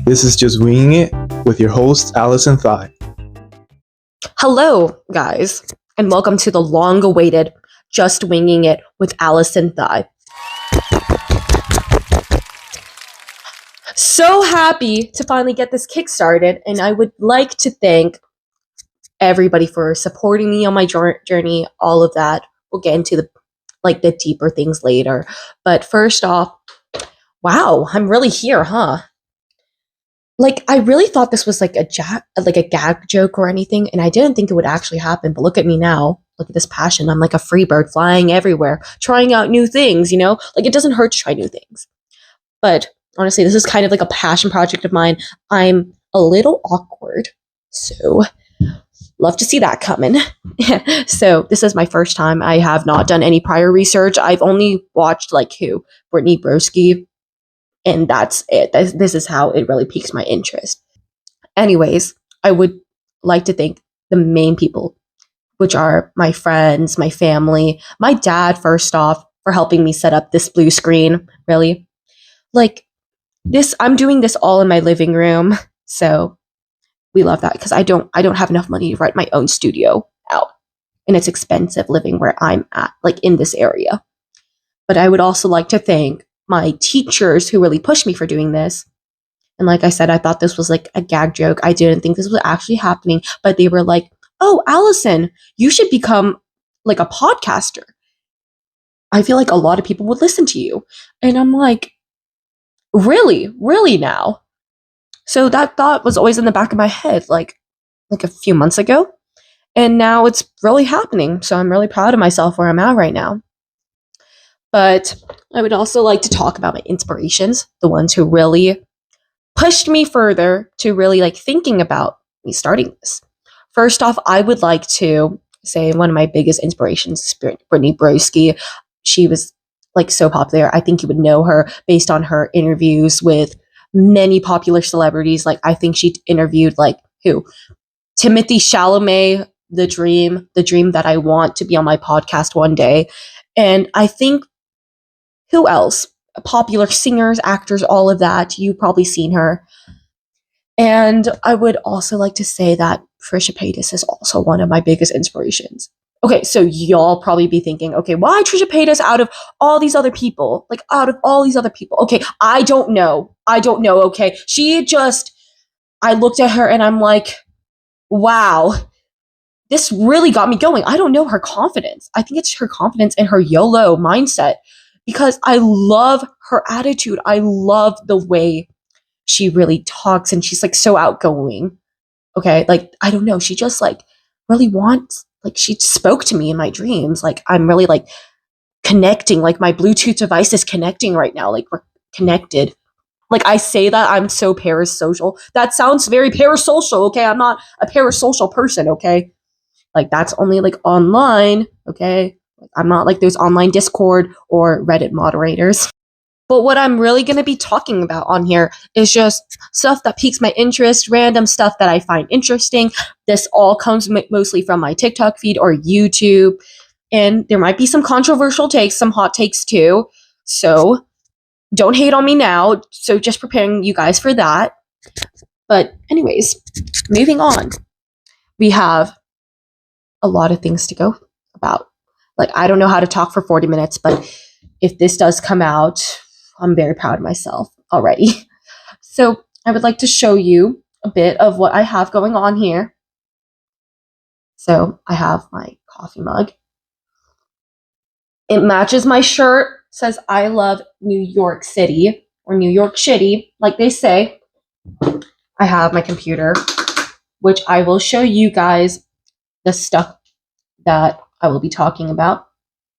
This is Just Winging It with your host, Allison Thigh. Hello, guys, and welcome to the long-awaited Just Winging It with Allison Thigh. So happy to finally get this kick-started, and I would like to thank everybody for supporting me on my journey, all of that. We'll get into the deeper things later. But first off, wow, I'm really here, huh? I really thought this was like a gag joke or anything, and I didn't think it would actually happen, but look at me now. Look at this passion. I'm like a free bird flying everywhere, trying out new things, you know? It doesn't hurt to try new things. But honestly, this is kind of like a passion project of mine. I'm a little awkward, so love to see that coming. So this is my first time. I have not done any prior research. I've only watched Brittany Broski, and that's it. This is how it really piques my interest. Anyways, I would like to thank the main people, which are my friends, my family, my dad, first off, for helping me set up this blue screen, really. I'm doing this all in my living room, so we love that because I don't have enough money to rent my own studio out, and it's expensive living where I'm at, in this area. But I would also like to thank my teachers who really pushed me for doing this. And like I said, I thought this was like a gag joke. I didn't think this was actually happening, but they were like, "Oh, Allison, you should become like a podcaster. I feel like a lot of people would listen to you." And I'm like, really? Really now? So that thought was always in the back of my head, like a few months ago. And now it's really happening. So I'm really proud of myself where I'm at right now. But I would also like to talk about my inspirations, the ones who really pushed me further to really thinking about me starting this. First off, I would like to say one of my biggest inspirations is Brittany Broski. She was so popular. I think you would know her based on her interviews with many popular celebrities. I think she interviewed who? Timothy Chalamet, the dream that I want to be on my podcast one day. And I think who else? Popular singers, actors, all of that. You've probably seen her. And I would also like to say that Trisha Paytas is also one of my biggest inspirations. Okay, so y'all probably be thinking, okay, why Trisha Paytas out of all these other people? Okay, I don't know, okay? I looked at her and I'm like, wow, this really got me going. I don't know her confidence. I think it's her confidence and her YOLO mindset because I love her attitude. I love the way she really talks and she's so outgoing. Okay, I don't know. She just really wants, she spoke to me in my dreams. I'm really connecting, my Bluetooth device is connecting right now. We're connected. I say that I'm so parasocial. That sounds very parasocial, okay? I'm not a parasocial person, okay? That's only online, okay? I'm not those online Discord or Reddit moderators. But what I'm really going to be talking about on here is just stuff that piques my interest, random stuff that I find interesting. This all comes mostly from my TikTok feed or YouTube. And there might be some controversial takes, some hot takes too. So don't hate on me now. So just preparing you guys for that. But anyways, moving on. We have a lot of things to go about. I don't know how to talk for 40 minutes, but if this does come out, I'm very proud of myself already. So I would like to show you a bit of what I have going on here. So I have my coffee mug. It matches my shirt. It says I love New York City or New York Shitty, like they say. I have my computer, which I will show you guys the stuff that I will be talking about.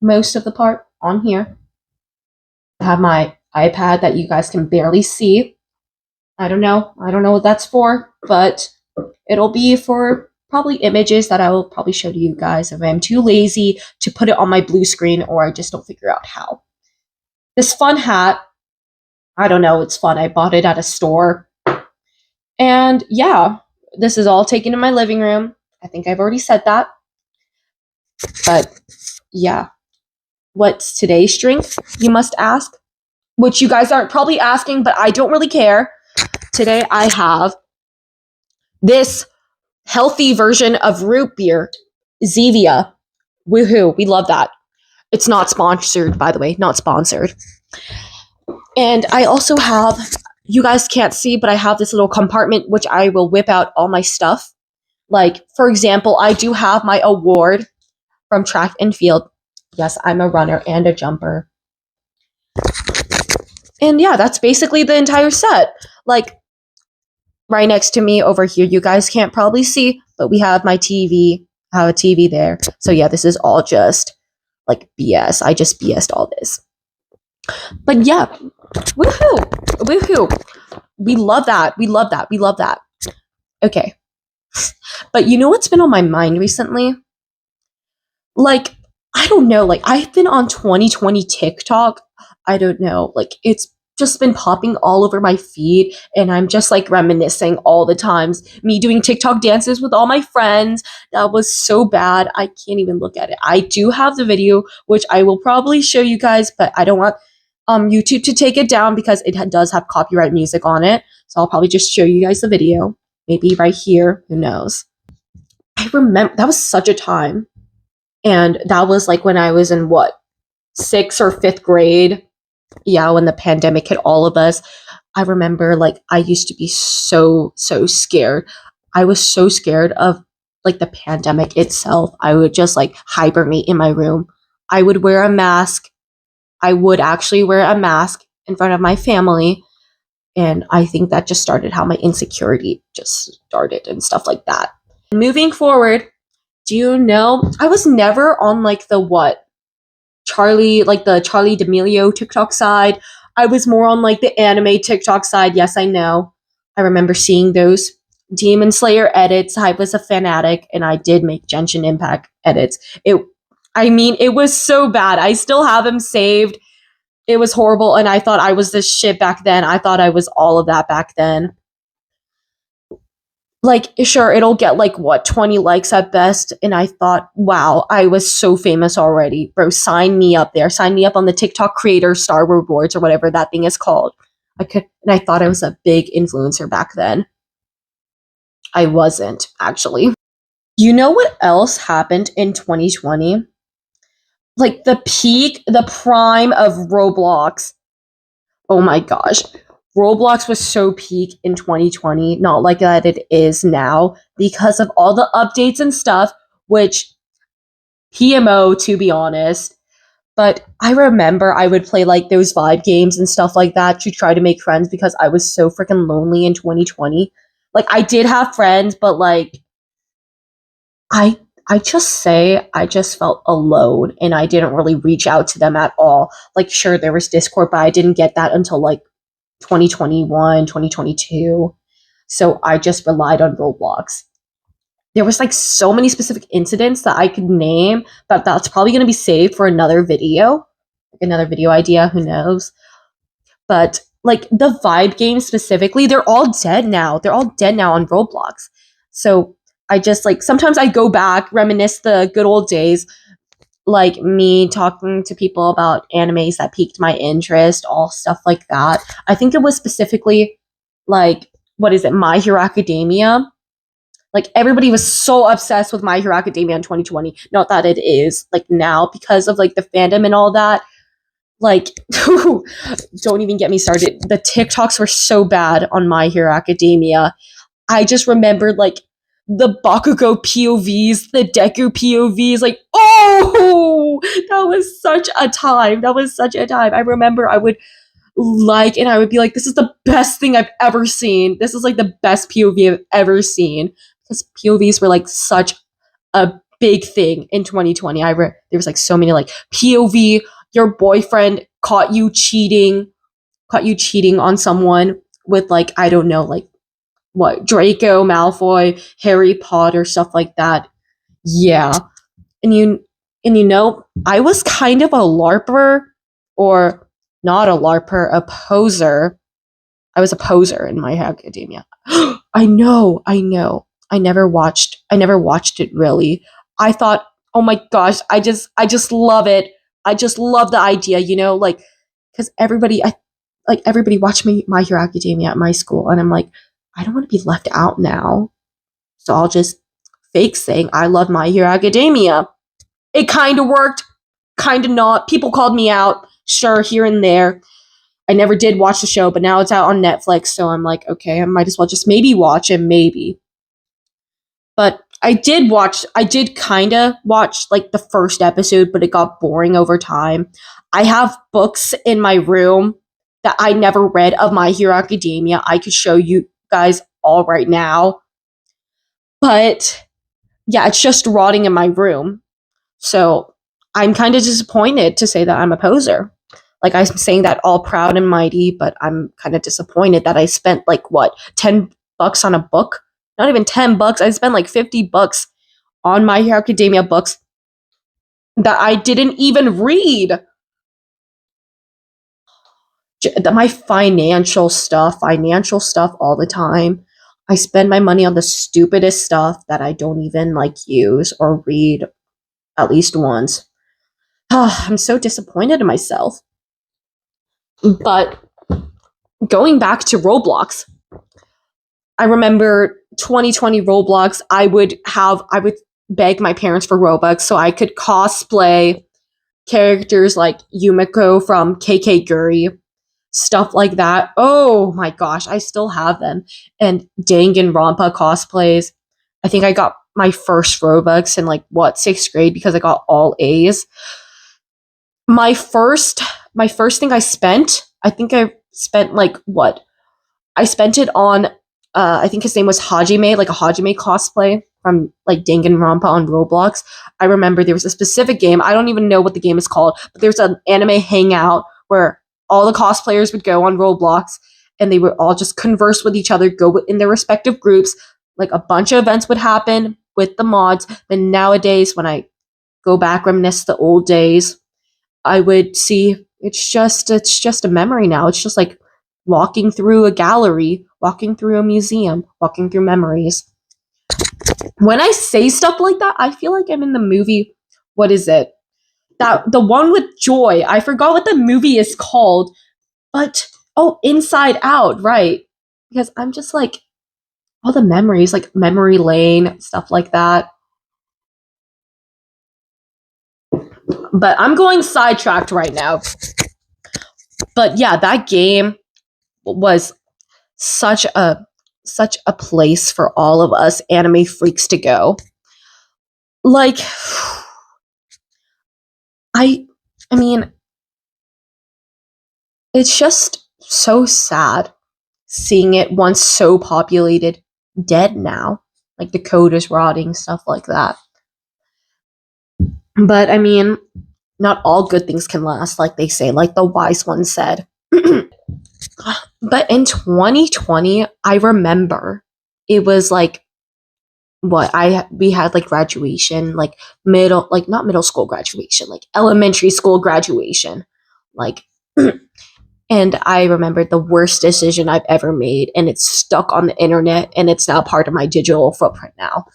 Most of the part on here. I have my iPad that you guys can barely see. I don't know what that's for, but it'll be for probably images that I will probably show to you guys if I'm too lazy to put it on my blue screen or I just don't figure out how. This fun hat, I don't know, it's fun. I bought it at a store. And yeah, this is all taken in my living room. I think I've already said that. But yeah, what's today's drink, you must ask? Which you guys aren't probably asking, but I don't really care. Today I have this healthy version of root beer, Zevia. Woohoo, we love that. It's not sponsored, by the way, not sponsored. And I also have, you guys can't see, but I have this little compartment which I will whip out all my stuff. Like, for example, I do have my award from track and field. Yes, I'm a runner and a jumper. And yeah, that's basically the entire set. Like, right next to me over here, you guys can't probably see, but we have my TV. I have a TV there. So yeah, this is all just like BS. I just BS'd all this. But yeah, woohoo, woohoo. We love that. We love that. We love that. Okay. But you know what's been on my mind recently? Like, I don't know. Like, I've been on 2020 TikTok. I don't know. Like, it's just been popping all over my feed, and I'm just like reminiscing all the times me doing TikTok dances with all my friends. That was so bad. I can't even look at it. I do have the video, which I will probably show you guys, but I don't want YouTube to take it down because it does have copyright music on it. So I'll probably just show you guys the video. Maybe right here. Who knows? I remember that was such a time. And that was like when I was in what, 6th or 5th grade. Yeah, when the pandemic hit all of us. I remember like I used to be so scared. I was so scared of like the pandemic itself. I would just like hibernate in my room. I would wear a mask. I would actually wear a mask in front of my family. And I think that just started how my insecurity just started and stuff like that. Moving forward, do you know, I was never on like the Charlie D'Amelio TikTok side. I was more on like the anime TikTok side. Yes, I know. I remember seeing those Demon Slayer edits. I was a fanatic and I did make Genshin Impact edits. It was so bad. I still have them saved. It was horrible and I thought I was this shit back then. I thought I was all of that back then. Like, sure, it'll get like 20 likes at best. And I thought, wow, I was so famous already. Bro, sign me up there. Sign me up on the TikTok creator star rewards or whatever that thing is called. And I thought I was a big influencer back then. I wasn't, actually. You know what else happened in 2020? Like the prime of Roblox. Oh my gosh. Roblox was so peak in 2020, not like that it is now, because of all the updates and stuff, which PMO, to be honest. But I remember I would play like those vibe games and stuff like that to try to make friends because I was so freaking lonely in 2020. Like, I did have friends, but like, I just felt alone and I didn't really reach out to them at all. Like, sure, there was Discord, but I didn't get that until like 2021, 2022. So I just relied on Roblox. There was like so many specific incidents that I could name, but that's probably going to be saved for another video. Another video idea, who knows? But like the vibe games specifically, they're all dead now. They're all dead now on Roblox. So I just like, sometimes I go back, reminisce the good old days, like me talking to people about animes that piqued my interest, all stuff like that. I think it was specifically like, what is it, My Hero Academia? Like, everybody was so obsessed with My Hero Academia in 2020. Not that it is like now because of like the fandom and all that. Like, don't even get me started. The TikToks were so bad on My Hero Academia. I just remembered like the Bakugo POVs, the Deku POVs, like, oh, that was such a time. That was such a time. I remember I would like, and I would be like, this is the best thing I've ever seen. This is like the best POV I've ever seen. Because POVs were like such a big thing in 2020. There was like so many like POV, your boyfriend caught you cheating on someone with like, I don't know, like what, Draco Malfoy, Harry Potter, stuff like that. Yeah. And you know, I was kind of a LARPer, or not a LARPer, a poser. I was a poser in My Academia. I know. I never watched it really. I thought, oh my gosh, I just love it. I just love the idea, you know, like, because everybody, like everybody watched My Hero Academia at my school, and I'm like, I don't want to be left out now. So I'll just fake saying I love My Hero Academia. It kind of worked, kind of not. People called me out, sure, here and there. I never did watch the show, but now it's out on Netflix, so I'm like, okay, I might as well just maybe watch it, maybe. But I did kind of watch like the first episode, but it got boring over time. I have books in my room that I never read of My Hero Academia. I could show you guys all right now. But yeah, it's just rotting in my room. So I'm kind of disappointed to say that I'm a poser. Like, I'm saying that all proud and mighty, but I'm kind of disappointed that I spent like what, $10 on a book? Not even $10. I spent like $50 on My Hero Academia books that I didn't even read. My financial stuff all the time. I spend my money on the stupidest stuff that I don't even like use or read at least once. I'm so disappointed in myself. But going back to Roblox, I remember 2020 Roblox, I would beg my parents for Robux so I could cosplay characters like Yumiko from KK Guri, stuff like that. Oh my gosh, I still have them. And Danganronpa cosplays. I think I got my first Robux in like what, 6th grade because I got all A's. My first thing I spent, I think I spent like what? I spent it on I think his name was Hajime, like a Hajime cosplay from like Danganronpa on Roblox. I remember there was a specific game, I don't even know what the game is called, but there's an anime hangout where all the cosplayers would go on Roblox and they would all just converse with each other, go in their respective groups. Like a bunch of events would happen with the mods. But nowadays, when I go back, reminisce the old days, I would see it's just a memory now. It's just like walking through a gallery, walking through a museum, walking through memories. When I say stuff like that, I feel like I'm in the movie. What is it? That the one with Joy. I forgot what the movie is called, but Inside Out, right? Because I'm just like all the memories, like Memory Lane, stuff like that. But I'm going sidetracked right now. But yeah, that game was such a place for all of us anime freaks to go. Like I mean, it's just so sad seeing it once so populated dead now. Like the code is rotting, stuff like that. But I mean, not all good things can last, like they say, like the wise one said. But in 2020, I remember it was like we had like graduation, like not middle school graduation, like elementary school graduation, like. And I remembered the worst decision I've ever made, and it's stuck on the internet, and it's now part of my digital footprint now.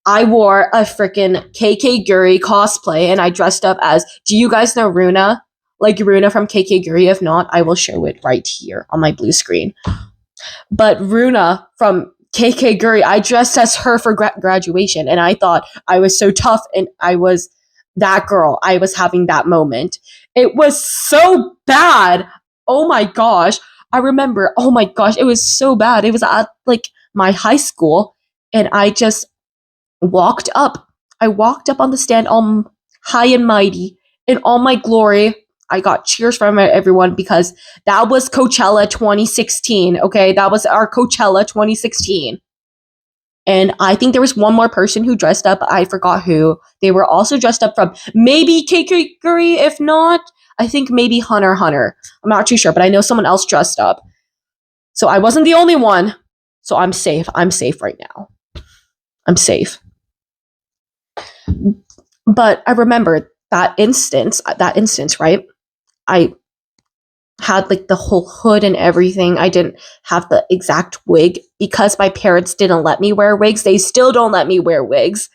I wore a freaking KK Guri cosplay, and I dressed up as, do you guys know Runa? Like Runa from KK Guri? If not, I will show it right here on my blue screen. But Runa from KK Guri, I dressed as her for graduation, and I thought I was so tough, and I was that girl. I was having that moment. It was so bad. Oh my gosh. I remember, oh my gosh, it was so bad. It was at like my high school, and I just walked up. I walked up on the stand all high and mighty in all my glory. I got cheers from everyone because that was Coachella 2016. Okay, that was our Coachella 2016. And I think there was one more person who dressed up. I forgot who. They were also dressed up from maybe Kikuri. If not, I think maybe Hunter Hunter. I'm not too sure, but I know someone else dressed up. So I wasn't the only one. So I'm safe. I'm safe right now. I'm safe. But I remember that instance, right? I had like the whole hood and everything. I didn't have the exact wig because my parents didn't let me wear wigs. They still don't let me wear wigs.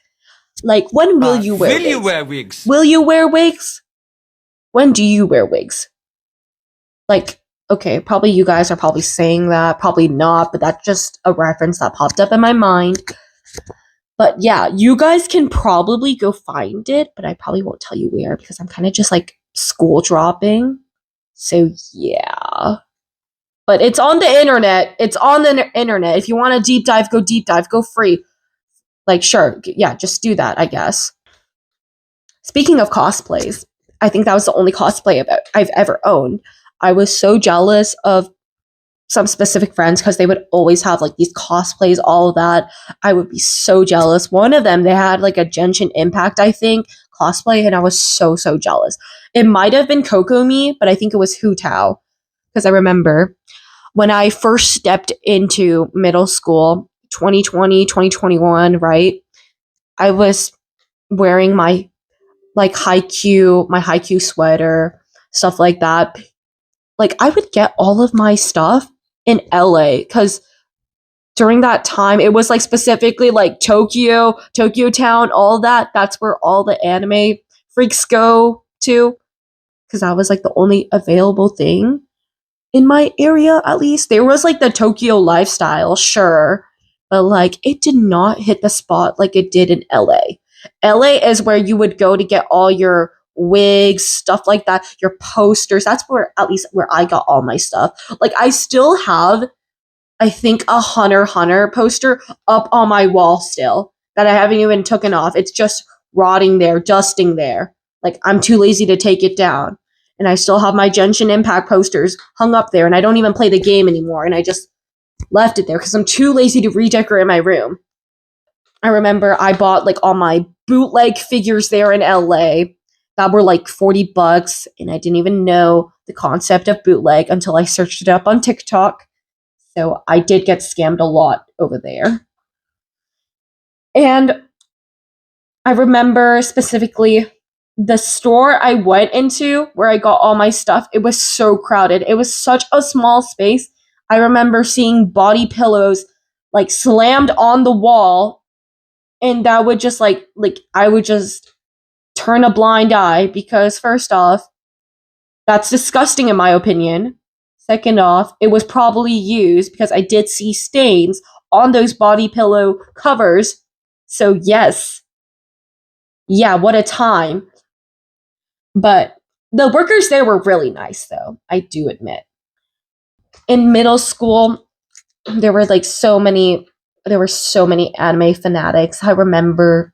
Like, when will you wear wigs? Will you wear wigs? Will you wear wigs? When do you wear wigs? Like, Okay, probably you guys are probably saying that, probably not, but that's just a reference that popped up in my mind. But yeah, you guys can probably go find it, but I probably won't tell you where because I'm kind of just like school dropping. So yeah. But it's on the internet. It's on the internet. If you want to deep dive, go free. Like, sure, yeah, just do that, I guess. Speaking of cosplays, I think that was the only cosplay I've ever owned. I was so jealous of some specific friends because they would always have like these cosplays, all of that. I would be so jealous. One of them, they had like a Genshin Impact, I think, cosplay, and I was so jealous. It might have been Kokomi, but I think it was Hu Tao because I remember when I first stepped into middle school, 2020, 2021, right? I was wearing my like my Haikyuu sweater, stuff like that. Like I would get all of my stuff in LA because during that time it was like specifically like Tokyo Town, all that. That's where all the anime freaks go to because that was like the only available thing in my area. At least there was like the Tokyo lifestyle, sure, but like it did not hit the spot like it did in LA is where you would go to get all your wigs, stuff like that, your posters. That's where, at least where I got all my stuff. Like I still have, I think, a Hunter x Hunter poster up on my wall still that I haven't even taken off. It's just rotting there, dusting there. Like I'm too lazy to take it down. And I still have my Genshin Impact posters hung up there, and I don't even play the game anymore, and I just left it there because I'm too lazy to redecorate my room. I remember I bought like all my bootleg figures there in LA that were like $40, and I didn't even know the concept of bootleg until I searched it up on TikTok. So I did get scammed a lot over there. And I remember specifically the store I went into where I got all my stuff. It was so crowded. It was such a small space. I remember seeing body pillows like slammed on the wall, and that would just like I would just turn a blind eye because first off, that's disgusting in my opinion. Second off, it was probably used because I did see stains on those body pillow covers. So yes. Yeah, what a time. But the workers there were really nice though, I do admit. In middle school, there were like there were so many anime fanatics. I remember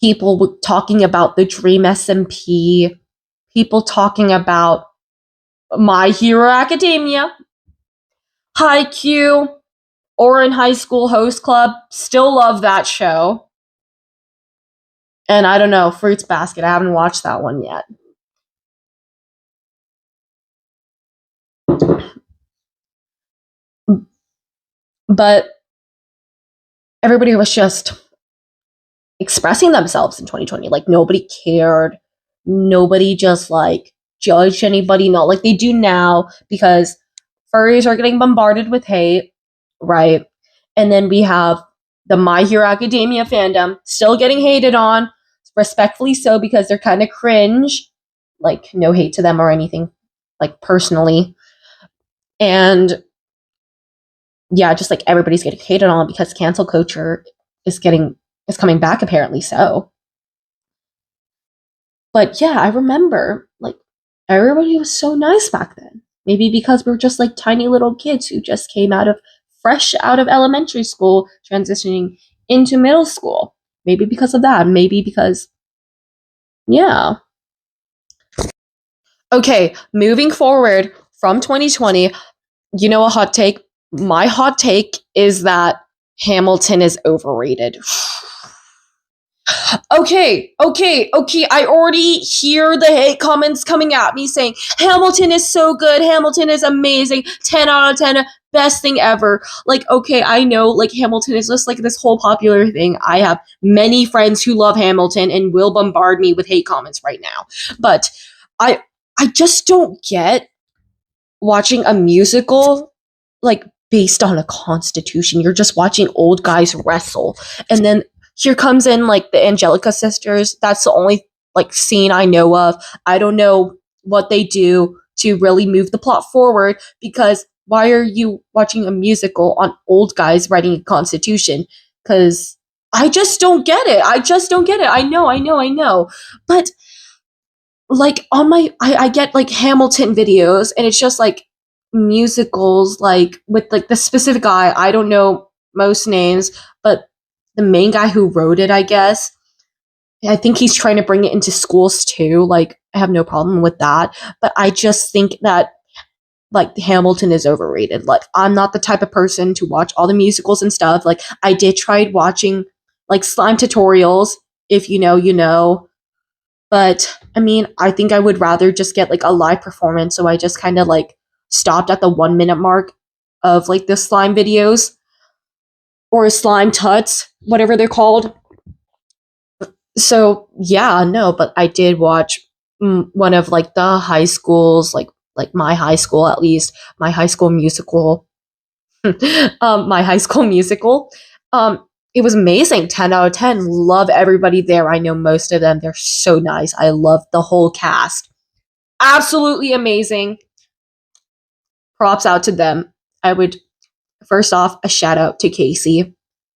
people talking about the Dream SMP, people talking about My Hero Academia, Haikyuu, Orin High School Host Club. Still love that show. And I don't know, Fruits Basket. I haven't watched that one yet. But everybody was just expressing themselves in 2020. Like nobody cared. Nobody just like judged anybody, not like they do now because furries are getting bombarded with hate, right? And then we have the My Hero Academia fandom still getting hated on, respectfully so because they're kind of cringe. Like no hate to them or anything, like personally. And yeah, just like everybody's getting hated on because cancel culture is coming back apparently so. But yeah, I remember like everybody was so nice back then. Maybe because we're just like tiny little kids who just came fresh out of elementary school, transitioning into middle school. Maybe because of that. Maybe because, yeah. Okay, moving forward from 2020, you know a hot take? My hot take is that Hamilton is overrated. Okay. I already hear the hate comments coming at me saying Hamilton is so good. Hamilton is amazing. 10 out of 10. Best thing ever. Like, okay, I know like Hamilton is just like this whole popular thing. I have many friends who love Hamilton and will bombard me with hate comments right now. But I just don't get watching a musical like based on a constitution. You're just watching old guys wrestle. And then here comes in like the Angelica sisters. That's the only like scene I know of. I don't know what they do. to really move the plot forward, because why are you watching a musical on old guys writing a constitution? Because I just don't get it. I just don't get it. I know. But like on I get like Hamilton videos, and it's just like musicals, like with like the specific guy. I don't know most names, but the main guy who wrote it, I guess. I think he's trying to bring it into schools too. Like, I have no problem with that. But I just think that like Hamilton is overrated. Like, I'm not the type of person to watch all the musicals and stuff. Like, I did try watching like slime tutorials. If you know, you know. But I mean, I think I would rather just get like a live performance. So I just kind of like stopped at the 1 minute mark of like the slime videos, or slime tuts, whatever they're called. So yeah, no, but I did watch one of like the high schools, like my high school, at least my high school musical, my high school musical. It was amazing. 10 out of 10. Love everybody there. I know most of them. They're so nice. I love the whole cast. Absolutely amazing. Props out to them. I would, first off, a shout out to Casey.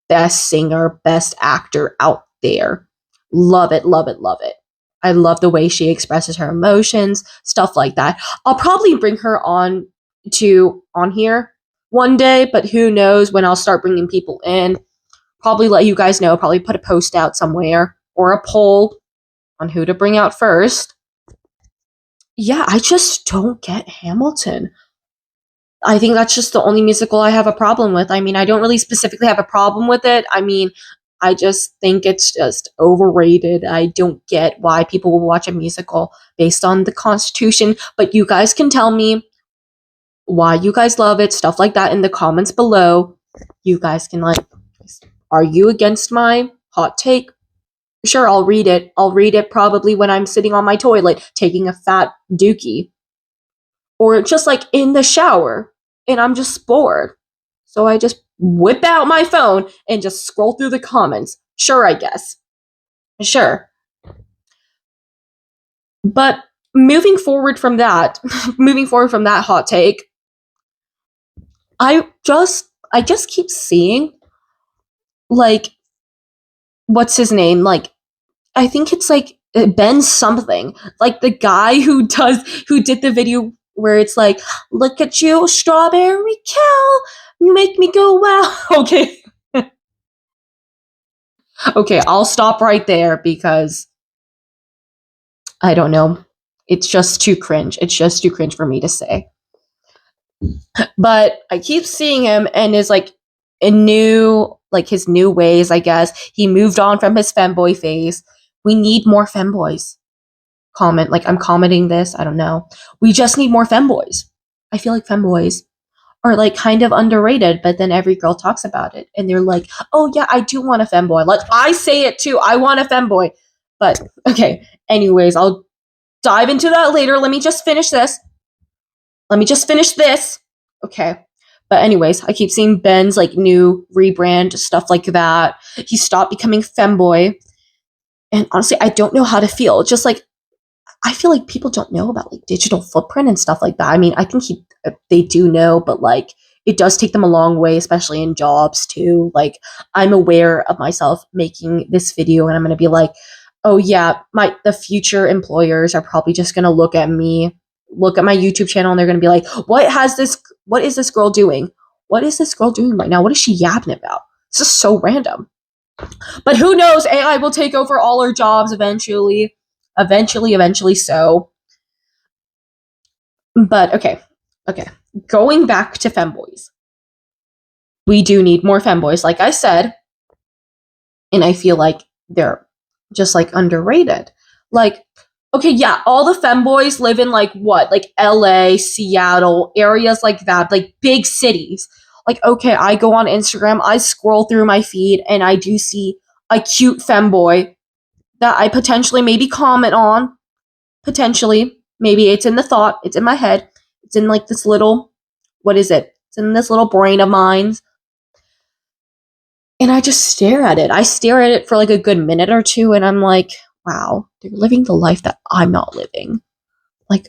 Best singer, best actor out there. Love it, love it, love it. I love the way she expresses her emotions, stuff like that. I'll probably bring her on here one day, but who knows when I'll start bringing people in. Probably let you guys know, probably put a post out somewhere or a poll on who to bring out first. Yeah, I just don't get Hamilton. I think that's just the only musical I have a problem with. I mean, I don't really specifically have a problem with it. I mean, I just think it's just overrated. I don't get why people will watch a musical based on the Constitution, but you guys can tell me why you guys love it, stuff like that in the comments below. You guys can like argue against my hot take. Sure, I'll read it. I'll read it probably when I'm sitting on my toilet taking a fat dookie. Or just like in the shower and I'm just bored. So I just whip out my phone and just scroll through the comments. Sure, I guess. Sure. But moving forward from that, hot take, I just keep seeing like, what's his name? Like, I think it's like Ben something. Like the guy who did the video where it's like, look at you, strawberry cow, you make me go wow. Okay. Okay, I'll stop right there because I don't know. It's just too cringe. It's just too cringe for me to say. But I keep seeing him and is like his new ways, I guess. He moved on from his femboy phase. We need more femboys. I'm commenting this, I don't know. We just need more femboys. I feel like femboys are like kind of underrated, but then every girl talks about it and they're like, oh yeah, I do want a femboy. Like, I say it too, I want a femboy. But okay, anyways, I'll dive into that later. Let me just finish this. Okay. But anyways, I keep seeing Ben's like new rebrand, stuff like that. He stopped becoming femboy. And honestly, I don't know how to feel. Just like, I feel like people don't know about like digital footprint and stuff like that. I mean, I think they do know, but like it does take them a long way, especially in jobs too. Like, I'm aware of myself making this video and I'm going to be like, oh yeah, the future employers are probably just going to look at my YouTube channel and they're going to be like, what is this girl doing? What is this girl doing right now? What is she yapping about? This is so random. But who knows? AI will take over all our jobs eventually. Eventually so. But okay. Going back to femboys. We do need more femboys, like I said. And I feel like they're just like underrated. Like, okay, yeah, all the femboys live in like what? Like LA, Seattle, areas like that, like big cities. Like, okay, I go on Instagram, I scroll through my feed, and I do see a cute femboy that I potentially maybe comment on. Potentially. Maybe it's in the thought, it's in my head, it's in like this little, what is it? It's in this little brain of mine. And I just stare at it. I stare at it for like a good minute or two, and I'm like, wow, they're living the life that I'm not living. Like,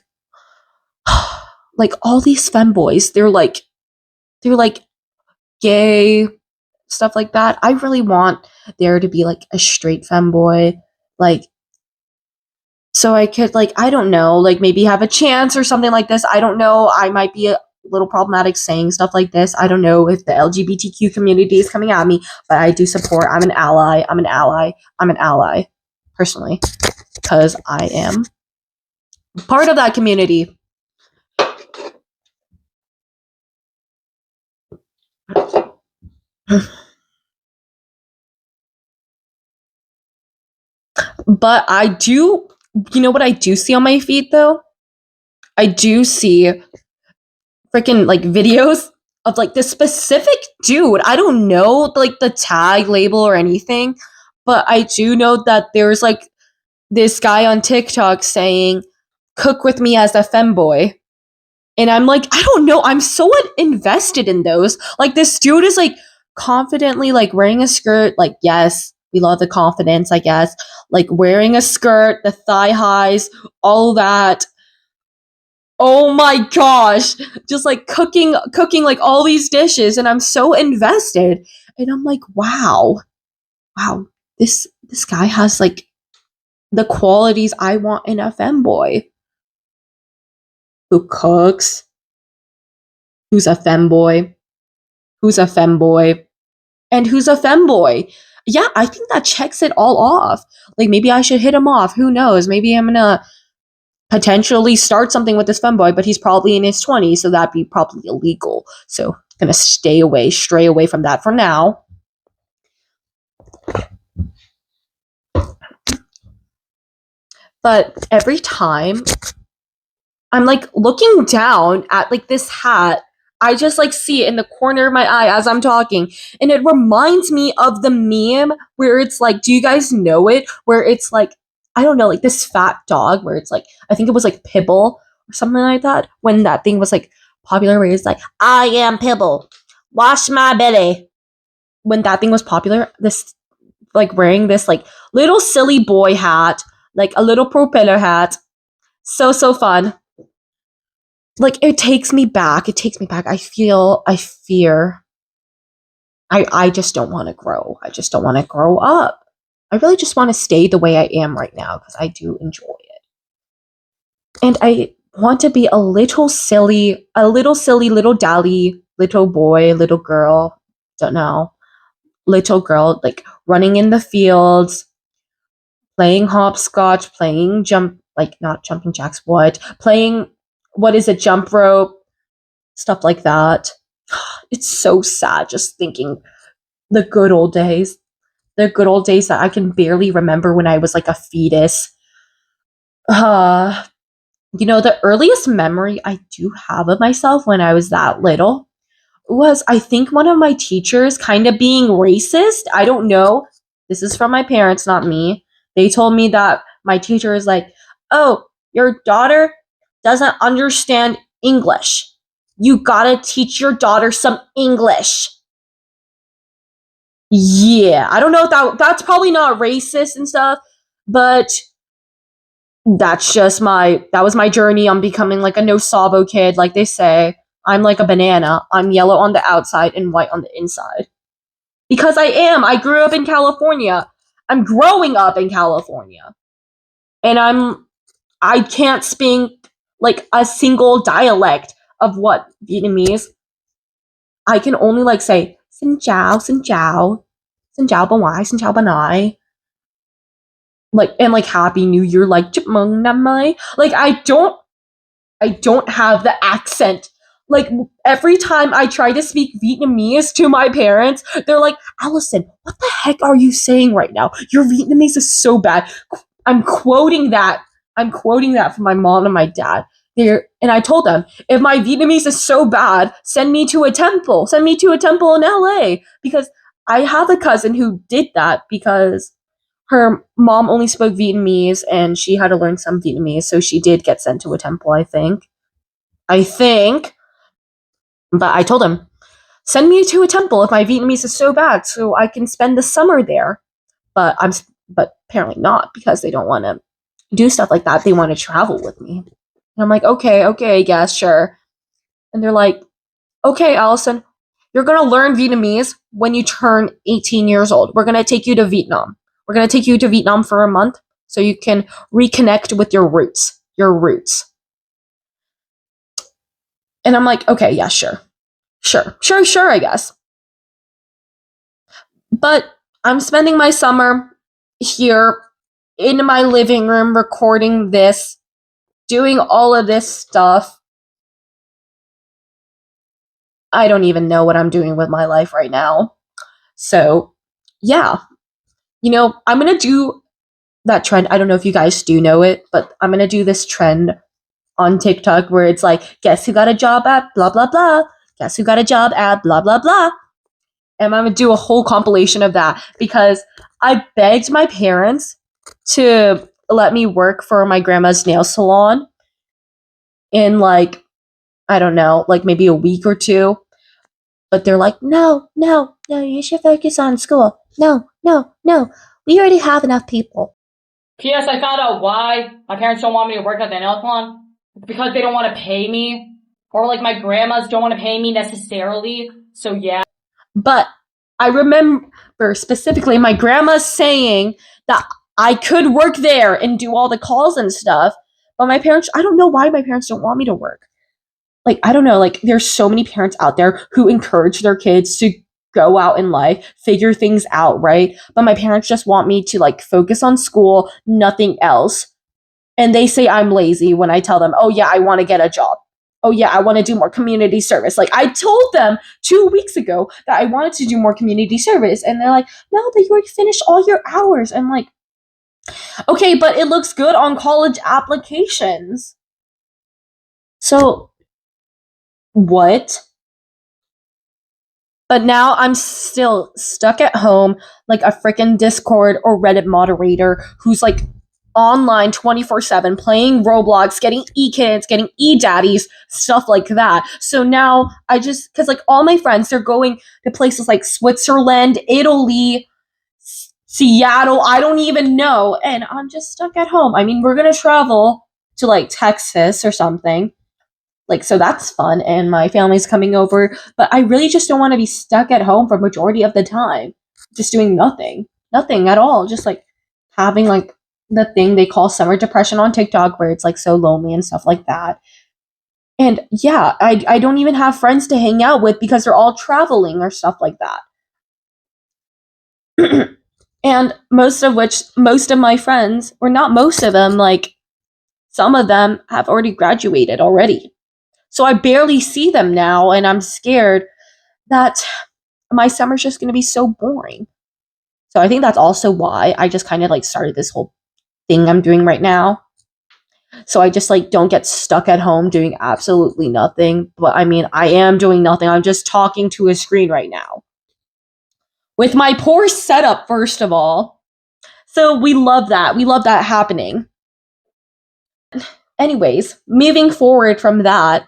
like all these femboys, they're like gay, stuff like that. I really want there to be like a straight femboy, like, so I could, like, I don't know, like maybe have a chance or something like this. I don't know. I might be a little problematic saying stuff like this. I don't know if the LGBTQ community is coming at me, but I do support. I'm an ally. I'm an ally. I'm an ally, personally, because I am part of that community. But I do, you know what I do see on my feed though? I do see freaking like videos of like this specific dude. I don't know like the tag label or anything, but I do know that there's like this guy on TikTok saying, "Cook with me as a femboy." And I'm like, I don't know. I'm so invested in those. Like this dude is like confidently like wearing a skirt. Like, yes, we love the confidence, I guess. Like wearing a skirt, the thigh highs, all that. Oh my gosh. Just like cooking like all these dishes, and I'm so invested. And I'm like, wow. Wow. This guy has like the qualities I want in a femboy. Who cooks, who's a femboy, who's a femboy, and who's a femboy. Yeah, I think that checks it all off. Like maybe I should hit him off. Who knows? Maybe I'm gonna potentially start something with this femboy, but he's probably in his 20s, so that'd be probably illegal. So I'm gonna stray away from that for now. But every time I'm like looking down at like this hat, I just like see it in the corner of my eye as I'm talking. And it reminds me of the meme where it's like, do you guys know it? Where it's like, I don't know, like this fat dog where it's like, I think it was like Pibble or something like that. When that thing was like popular, where it's like, I am Pibble, wash my belly. When that thing was popular, this like wearing this like little silly boy hat, like a little propeller hat. So fun. Like it takes me back. I fear. I just don't want to grow. I just don't want to grow up. I really just want to stay the way I am right now because I do enjoy it. And I want to be a little silly, little dally, little boy, little girl, don't know, little girl, like running in the fields, playing hopscotch, playing like not jumping jacks, playing, what is it, jump rope, stuff like that. It's so sad just thinking the good old days. The good old days that I can barely remember when I was like a fetus. Uh, the earliest memory I do have of myself when I was that little was, I think, one of my teachers kind of being racist. I don't know. This is from my parents, not me. They told me that my teacher is like, "Oh, your daughter doesn't understand English. You gotta teach your daughter some English." Yeah, I don't know if that's probably not racist and stuff, but that was my journey on becoming like a no sabo kid, like they say. I'm like a banana. I'm yellow on the outside and white on the inside. Because I am. I grew up in California. I'm growing up in California. And I can't speak like a single dialect of what Vietnamese. I can only like say xin chào, xin chào, xin chào bà ngoại, xin chào bà nội. Like, and like Happy New Year, like chúc mừng năm mới. Like I don't have the accent. Like every time I try to speak Vietnamese to my parents, they're like, "Allison, what the heck are you saying right now? Your Vietnamese is so bad." I'm quoting that. I'm quoting that from my mom and my dad. And I told them, if my Vietnamese is so bad, send me to a temple. Send me to a temple in LA. Because I have a cousin who did that because her mom only spoke Vietnamese and she had to learn some Vietnamese, so she did get sent to a temple, I think. But I told him, send me to a temple if my Vietnamese is so bad so I can spend the summer there. But apparently not, because they don't want to do stuff like that. They want to travel with me. And I'm like, okay, I guess, sure. And they're like, okay, Allison, you're going to learn Vietnamese when you turn 18 years old. We're going to take you to Vietnam. We're going to take you to Vietnam for a month so you can reconnect with your roots. Your roots. And I'm like, okay, yeah, sure. Sure, I guess. But I'm spending my summer here in my living room recording this, doing all of this stuff. I don't even know what I'm doing with my life right now. So, yeah. I'm going to do that trend. I don't know if you guys do know it, but I'm going to do this trend on TikTok where it's like, guess who got a job at blah, blah, blah. Guess who got a job at blah, blah, blah. And I'm going to do a whole compilation of that because I begged my parents to let me work for my grandma's nail salon in like, I don't know, like maybe a week or two. But they're like, no, you should focus on school. No. We already have enough people. P.S. I found out why my parents don't want me to work at the nail salon. It's because they don't want to pay me. Or like my grandmas don't want to pay me necessarily. So yeah. But I remember specifically my grandma saying that I could work there and do all the calls and stuff. But my parents, I don't know why my parents don't want me to work. Like, I don't know, like, there's so many parents out there who encourage their kids to go out in life, figure things out, right? But my parents just want me to, like, focus on school, nothing else. And they say I'm lazy when I tell them, oh, yeah, I want to get a job. Oh, yeah, I want to do more community service. Like, I told them 2 weeks ago that I wanted to do more community service. And they're like, no, but you already finished all your hours. I'm like, okay, but it looks good on college applications. So, what? But now I'm still stuck at home like a freaking Discord or Reddit moderator who's like online 24/7 playing Roblox, getting e-kids, getting e-daddies, stuff like that. So now I just cuz like all my friends they're going to places like Switzerland, Italy, Seattle, I don't even know, and I'm just stuck at home. I mean, we're going to travel to like Texas or something like so that's fun and my family's coming over, but I really just don't want to be stuck at home for majority of the time just doing nothing at all, just like having like the thing they call summer depression on TikTok where it's like so lonely and stuff like that. And yeah, I don't even have friends to hang out with because they're all traveling or stuff like that. And most of my friends, or not most of them, like some of them have already graduated already. So I barely see them now, and I'm scared that my summer's just going to be so boring. So I think that's also why I just kind of like started this whole thing I'm doing right now. So I just like don't get stuck at home doing absolutely nothing. But I mean, I am doing nothing. I'm just talking to a screen right now. With my poor setup, first of all. So we love that. We love that happening. Anyways, moving forward from that,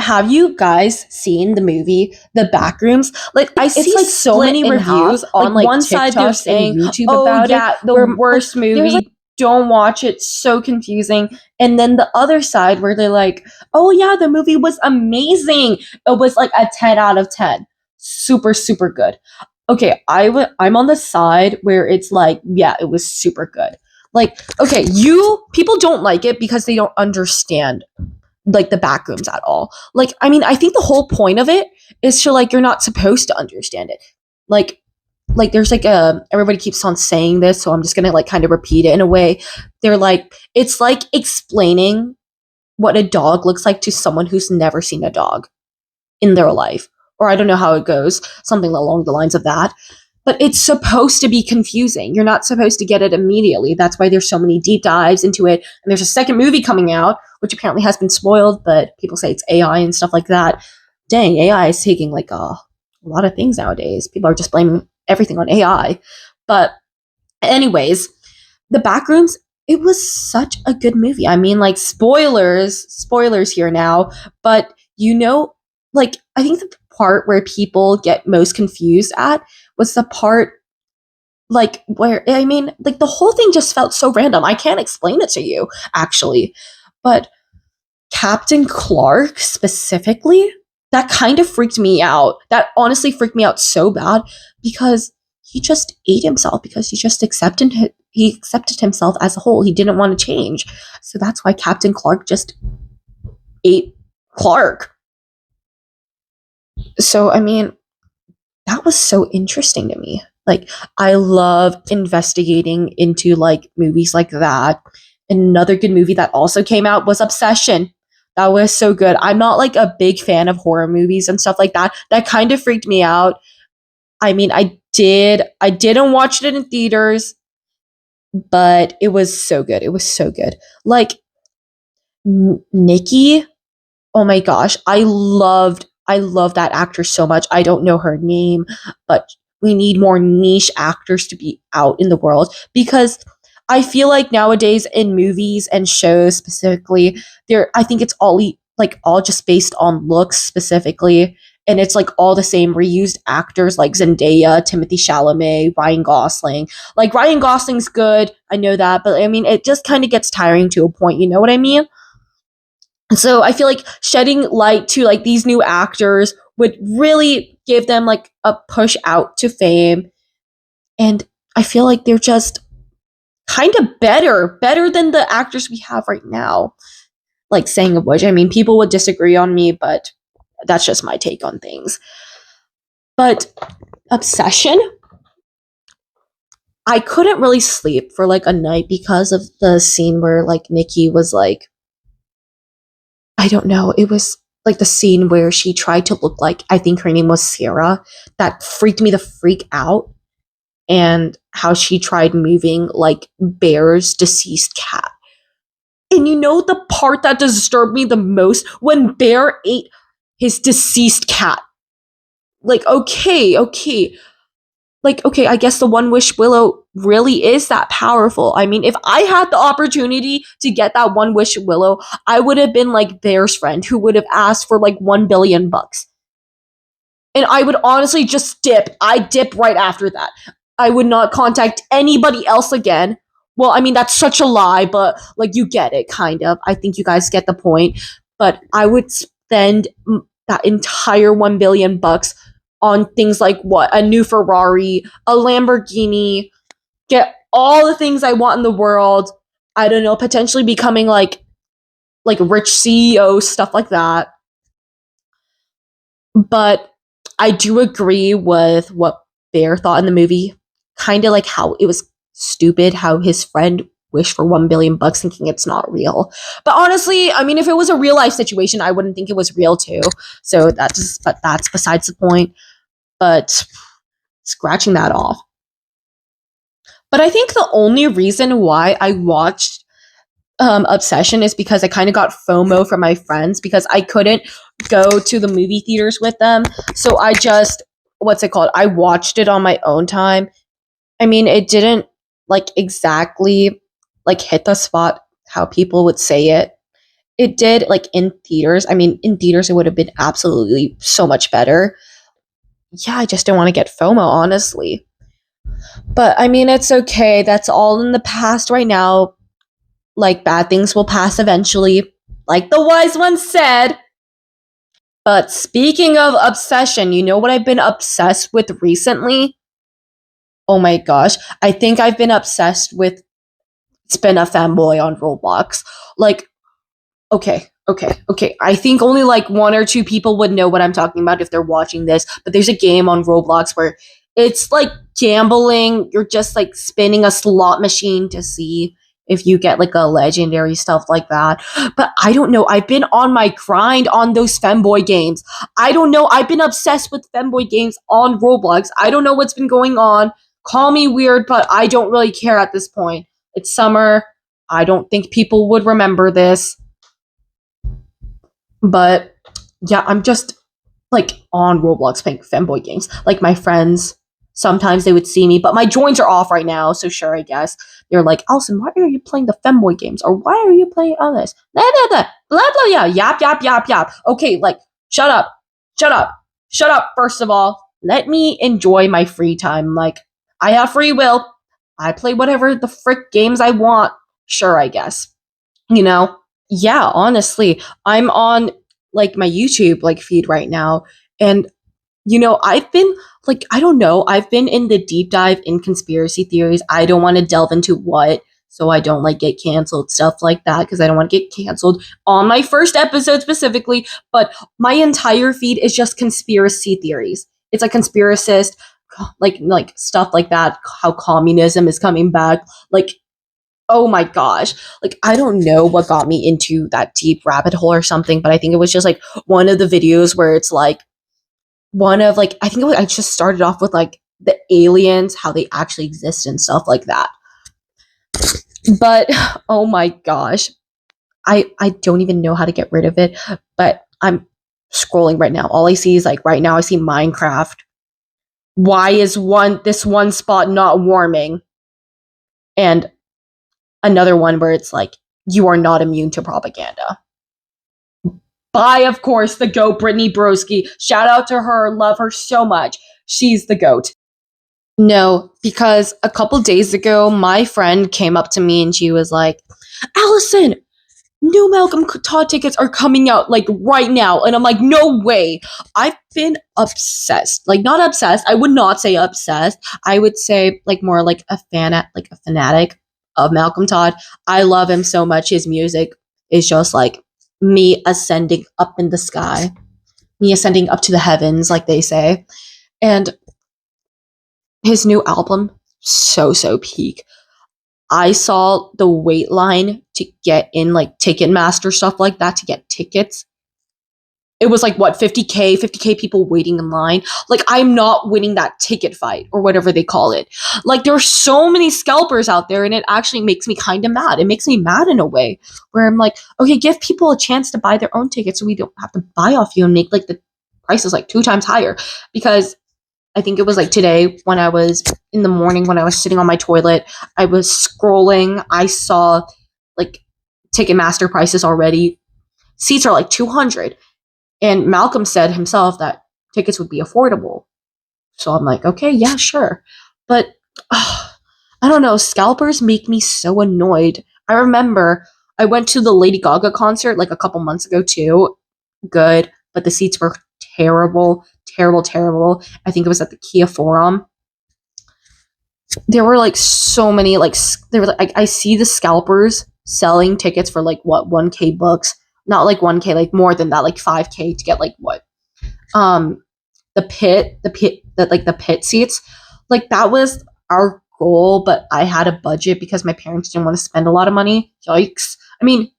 have you guys seen the movie The Backrooms? Like I see like so many reviews on like one side they're saying YouTube about it, the worst movie. Like, don't watch it, so confusing. And then the other side where they're like, oh yeah, the movie was amazing. It was like a 10 out of 10. Super good. Okay, I'm on the side where it's like, yeah, it was super good. Like, okay, people don't like it because they don't understand like the backrooms at all. Like, I mean, I think the whole point of it is to like you're not supposed to understand it. Like there's like everybody keeps on saying this, so I'm just gonna like kind of repeat it in a way. They're like, it's like explaining what a dog looks like to someone who's never seen a dog in their life. Or I don't know how it goes, something along the lines of that. But it's supposed to be confusing. You're not supposed to get it immediately. That's why there's so many deep dives into it. And there's a second movie coming out, which apparently has been spoiled, but people say it's AI and stuff like that. Dang, AI is taking like a lot of things nowadays. People are just blaming everything on AI. But anyways, The Backrooms, it was such a good movie. I mean, like spoilers here now, but like I think the part where people get most confused at was the part like where I mean, like the whole thing just felt so random. I can't explain it to you actually, but Captain Clark specifically, that kind of freaked me out. That honestly freaked me out so bad because he just ate himself because he accepted himself as a whole. He didn't want to change. So that's why Captain Clark just ate Clark. So, I mean, that was so interesting to me. Like, I love investigating into like movies like that. Another good movie that also came out was Obsession. That was so good. I'm not like a big fan of horror movies and stuff like that. That kind of freaked me out. I mean, I didn't watch it in theaters, but it was so good. It was so good. Like Nikki, oh my gosh, I love that actor so much. I don't know her name, but we need more niche actors to be out in the world because I feel like nowadays in movies and shows specifically, I think it's all just based on looks specifically, and it's like all the same reused actors like Zendaya, Timothy Chalamet, Ryan Gosling. Like Ryan Gosling's good, I know that, but I mean it just kind of gets tiring to a point, you know what I mean? So I feel like shedding light to like these new actors would really give them like a push out to fame. And I feel like they're just kind of better than the actors we have right now. Like saying of which, I mean, people would disagree on me, but that's just my take on things. But Obsession, I couldn't really sleep for like a night because of the scene where like Nikki was like, I don't know. It was like the scene where she tried to look like, I think her name was Sarah. That freaked me the freak out. And how she tried moving like Bear's deceased cat. And you know the part that disturbed me the most? When Bear ate his deceased cat. Like, okay. Like, okay, I guess the One Wish Willow really is that powerful. I mean, if I had the opportunity to get that One Wish Willow, I would have been like Bear's friend who would have asked for like 1 billion bucks. And I would honestly just dip. I dip right after that. I would not contact anybody else again. Well, I mean, that's such a lie, but like you get it, kind of. I think you guys get the point. But I would spend that entire 1 billion bucks on things like what? A new Ferrari, a Lamborghini, get all the things I want in the world. I don't know, potentially becoming like rich CEO, stuff like that. But I do agree with what Bear thought in the movie. Kind of like how it was stupid how his friend wished for 1 billion bucks thinking it's not real. But honestly, I mean, if it was a real life situation, I wouldn't think it was real too. So that's besides the point. But scratching that off. But I think the only reason why I watched Obsession is because I kind of got FOMO from my friends because I couldn't go to the movie theaters with them. So I just, what's it called? I watched it on my own time. I mean, it didn't like exactly like hit the spot how people would say it. It did like in theaters. I mean, in theaters, it would have been absolutely so much better. Yeah, I just don't want to get FOMO, honestly. But I mean, it's okay. That's all in the past right now. Like, bad things will pass eventually, like the wise one said. But speaking of obsession, you know what I've been obsessed with recently? Oh my gosh. I think I've been obsessed with Spin a Fanboy on Roblox. Like, okay. I think only like 1 or 2 people would know what I'm talking about if they're watching this, but there's a game on Roblox where it's like gambling. You're just like spinning a slot machine to see if you get like a legendary stuff like that. But I don't know. I've been on my grind on those femboy games. I don't know. I've been obsessed with femboy games on Roblox. I don't know what's been going on. Call me weird, but I don't really care at this point. It's summer. I don't think people would remember this. But yeah, I'm just like on Roblox playing femboy games. Like my friends, sometimes they would see me, but my joins are off right now, so sure, I guess. They're like, Allison, why are you playing the femboy games? Or why are you playing all this? Blah, blah, blah, blah, blah, yeah, yap. Okay, like, shut up, first of all. Let me enjoy my free time. Like, I have free will. I play whatever the frick games I want. Sure, I guess. You know? yeah, honestly, I'm on like my YouTube like feed right now, and I've been like, I don't know, I've been in the deep dive in conspiracy theories. I don't want to delve into what, so I don't like get canceled, stuff like that, because I don't want to get canceled on my first episode specifically. But my entire feed is just conspiracy theories. It's like conspiracist, like stuff like that. How communism is coming back, like. Oh my gosh. Like, I don't know what got me into that deep rabbit hole or something, but I think it was just like one of the videos where it's like one of like, I think I just started off with like the aliens, how they actually exist and stuff like that. But oh my gosh, I don't even know how to get rid of it. But I'm scrolling right now. All I see is like right now I see Minecraft. Why is this one spot not warming? And another one where it's like you are not immune to propaganda. By, of course, the GOAT, Brittany Broski. Shout out to her. Love her so much. She's the GOAT. No, because a couple days ago, my friend came up to me and she was like, Allison, new Malcolm Todd tickets are coming out like right now. And I'm like, no way. I've been obsessed. Like, not obsessed. I would not say obsessed. I would say like more like a fanatic of Malcolm Todd. I love him so much. His music is just like me ascending up in the sky, me ascending up to the heavens, like they say. And his new album, so peak. I saw the wait line to get in, like Ticketmaster, stuff like that, to get tickets. It was like, what, 50K people waiting in line. Like, I'm not winning that ticket fight or whatever they call it. Like, there are so many scalpers out there, and it actually makes me kind of mad. It makes me mad in a way where I'm like, okay, give people a chance to buy their own tickets so we don't have to buy off you and make like the prices like 2 times higher. Because I think it was like today when I was in the morning when I was sitting on my toilet, I was scrolling. I saw like Ticketmaster prices already. Seats are like 200. And Malcolm said himself that tickets would be affordable. So I'm like, okay, yeah, sure. But I don't know. Scalpers make me so annoyed. I remember I went to the Lady Gaga concert like a couple months ago too. Good. But the seats were terrible. Terrible. I think it was at the Kia Forum. There were like so many there was like I see the scalpers selling tickets for like what 1K bucks, not like 1K, like more than that, like 5K to get like what the pit seats. Like that was our goal, but I had a budget because my parents didn't want to spend a lot of money. Yikes. I mean,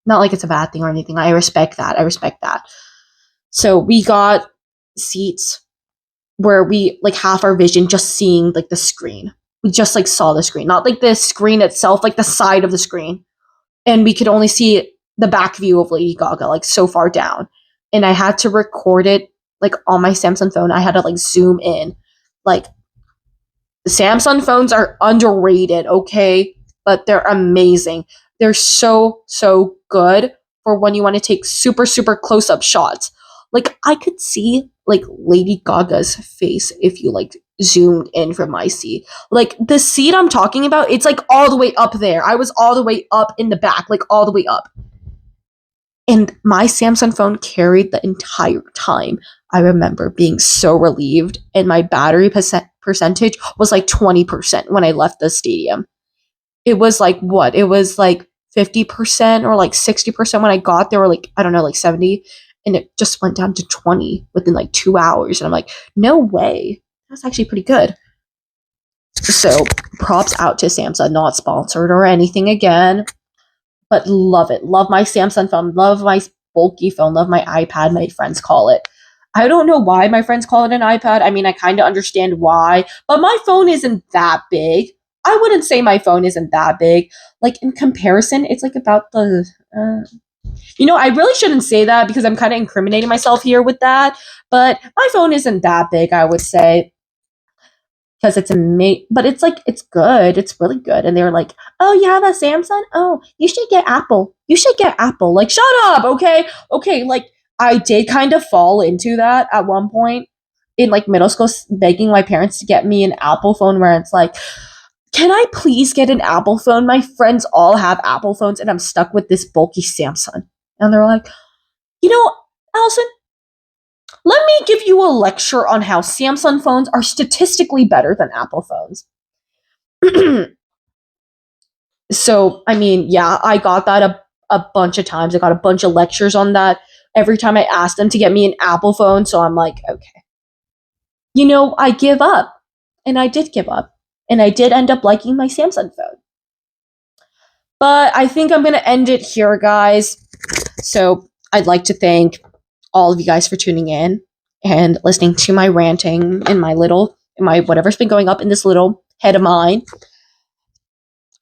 not like it's a bad thing or anything. I respect that. So we got seats where we like half our vision just seeing like the screen. We just like saw the screen, not like the screen itself, like the side of the screen. And we could only see the back view of Lady Gaga, like so far down. And I had to record it like on my Samsung phone. I had to like zoom in. Like the Samsung phones are underrated, okay? But they're amazing. They're so good for when you want to take super close up shots. Like I could see like Lady Gaga's face if you like zoomed in from my seat. Like the seat I'm talking about, it's like all the way up there. I was all the way up in the back, like all the way up. And my Samsung phone carried the entire time. I remember being so relieved, and my battery percentage was like 20% when I left the stadium. It was like what? It was like 50% or like 60% when I got there, or like, I don't know, like 70. And it just went down to 20 within like 2 hours. And I'm like, no way. That's actually pretty good. So props out to Samsung, not sponsored or anything again. But love it. Love my Samsung phone. Love my bulky phone. Love my iPad, my friends call it. I don't know why my friends call it an iPad. I mean, I kind of understand why. But my phone isn't that big. I wouldn't say my phone isn't that big. Like, in comparison, it's like about the... I really shouldn't say that because I'm kind of incriminating myself here with that. But my phone isn't that big, I would say. Because it's but it's like, it's good. It's really good. And they were like, oh, you have a Samsung? Oh, you should get Apple. Like, shut up, okay? Okay, like, I did kind of fall into that at one point in, like, middle school, begging my parents to get me an Apple phone where it's like, can I please get an Apple phone? My friends all have Apple phones and I'm stuck with this bulky Samsung. And they're like, Allison, let me give you a lecture on how Samsung phones are statistically better than Apple phones. So, I got that a bunch of times. I got a bunch of lectures on that every time I asked them to get me an Apple phone. So I'm like, okay. I give up. And I did give up. And I did end up liking my Samsung phone. But I think I'm going to end it here, guys. So I'd like to thank all of you guys for tuning in and listening to my ranting and my whatever's been going up in this little head of mine.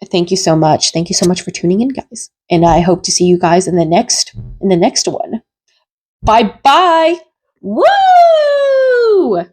Thank you so much. Thank you so much for tuning in, guys. And I hope to see you guys in the next one. Bye-bye. Woo!